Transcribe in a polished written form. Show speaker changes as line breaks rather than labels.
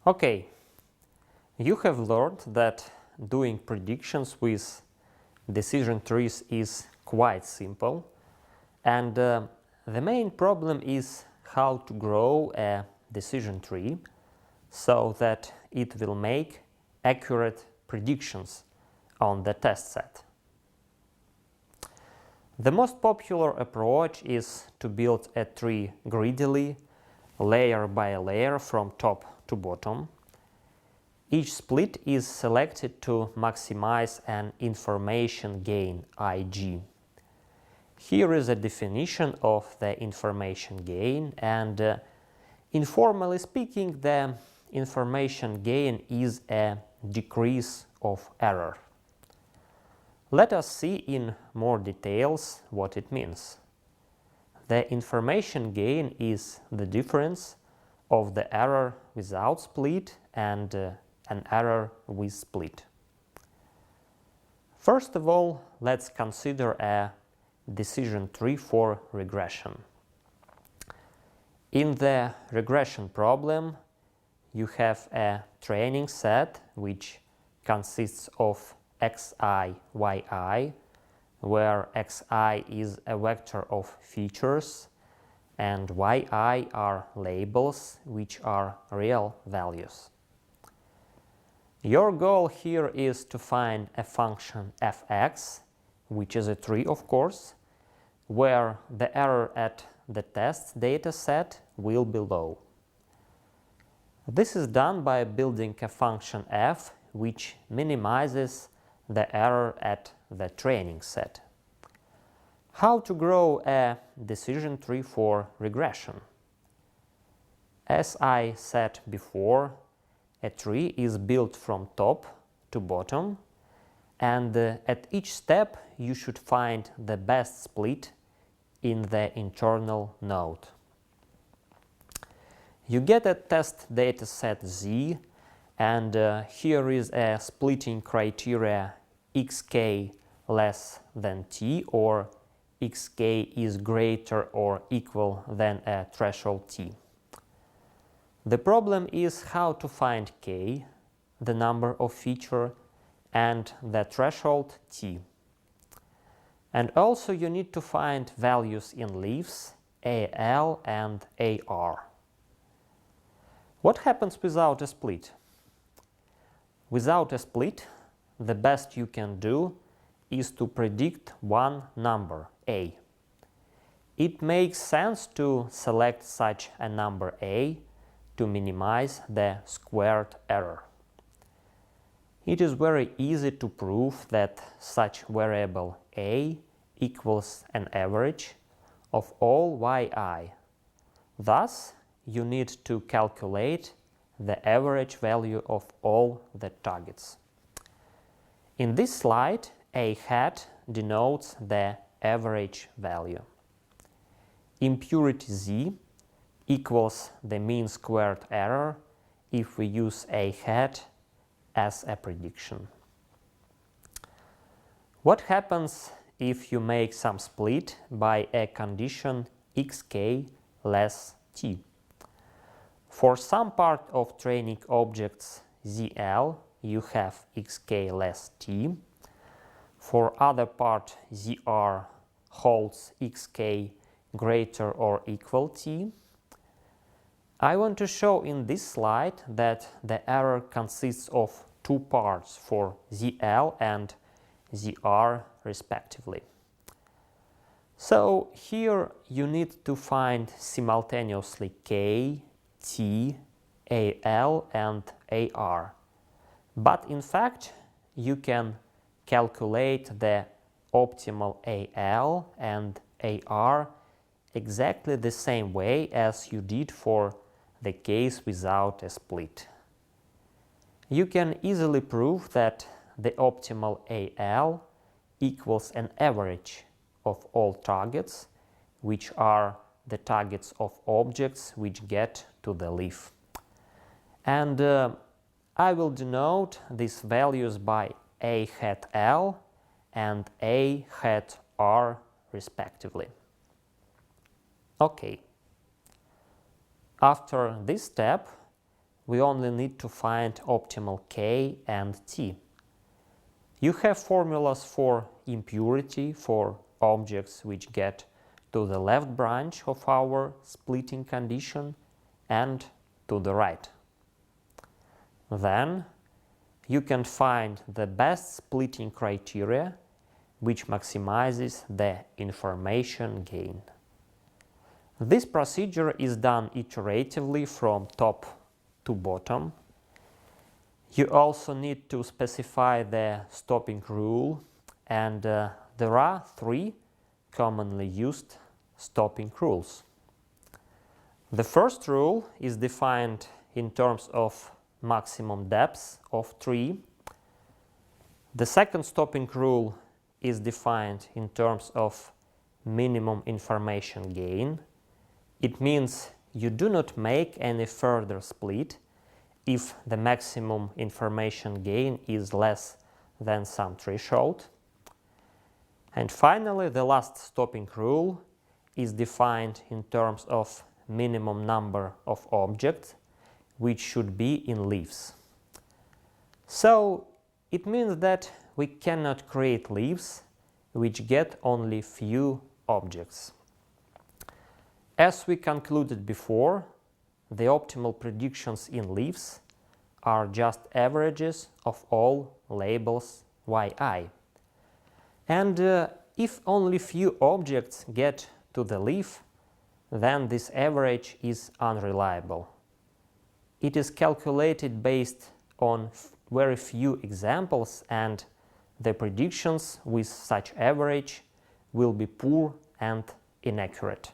Okay, you have learned that doing predictions with decision trees is quite simple, and the main problem is how to grow a decision tree so that it will make accurate predictions on the test set. The most popular approach is to build a tree greedily, layer by layer from top to bottom. Each split is selected to maximize an information gain, IG. Here is a definition of the information gain, and informally speaking, the information gain is a decrease of error. Let us see in more details what it means. The information gain is the difference of the error without split and an error with split. First of all, let's consider a decision tree for regression. In the regression problem, you have a training set which consists of xi, yi, where xi is a vector of features and yi are labels which are real values. Your goal here is to find a function fx, which is a tree of course, where the error at the test data set will be low. This is done by building a function f which minimizes the error at the training set. How to grow a decision tree for regression? As I said before, a tree is built from top to bottom, and at each step you should find the best split in the internal node. You get a test data set Z, and here is a splitting criteria xk less than t, or xk is greater or equal than a threshold t. The problem is how to find k, the number of feature, and the threshold t. And also you need to find values in leaves, al and ar. What happens without a split? Without a split, the best you can do is to predict one number, a. It makes sense to select such a number a to minimize the squared error. It is very easy to prove that such variable a equals an average of all yi. Thus, you need to calculate the average value of all the targets. In this slide, a hat denotes the average value. Impurity z equals the mean squared error if we use a hat as a prediction. What happens if you make some split by a condition xk less t? For some part of training objects ZL, you have xk less t. For other part, ZR holds xk greater or equal t. I want to show in this slide that the error consists of two parts for ZL and ZR respectively. So here you need to find simultaneously k, t, al and ar. But in fact, you can calculate the optimal al and ar exactly the same way as you did for the case without a split. You can easily prove that the optimal al equals an average of all targets, which are the targets of objects which get to the leaf. And I will denote these values by a hat l and a hat r respectively. Okay. After this step, we only need to find optimal k and t. You have formulas for impurity for objects which get to the left branch of our splitting condition and to the right. Then you can find the best splitting criteria which maximizes the information gain. This procedure is done iteratively from top to bottom. You also need to specify the stopping rule, and there are 3 commonly used stopping rules. The first rule is defined in terms of maximum depth of tree. The second stopping rule is defined in terms of minimum information gain. It means you do not make any further split if the maximum information gain is less than some threshold. And finally, the last stopping rule is defined in terms of minimum number of objects which should be in leaves. So it means that we cannot create leaves which get only few objects. As we concluded before, the optimal predictions in leaves are just averages of all labels yi. And if only few objects get to the leaf, then this average is unreliable. It is calculated based on very few examples, and the predictions with such average will be poor and inaccurate.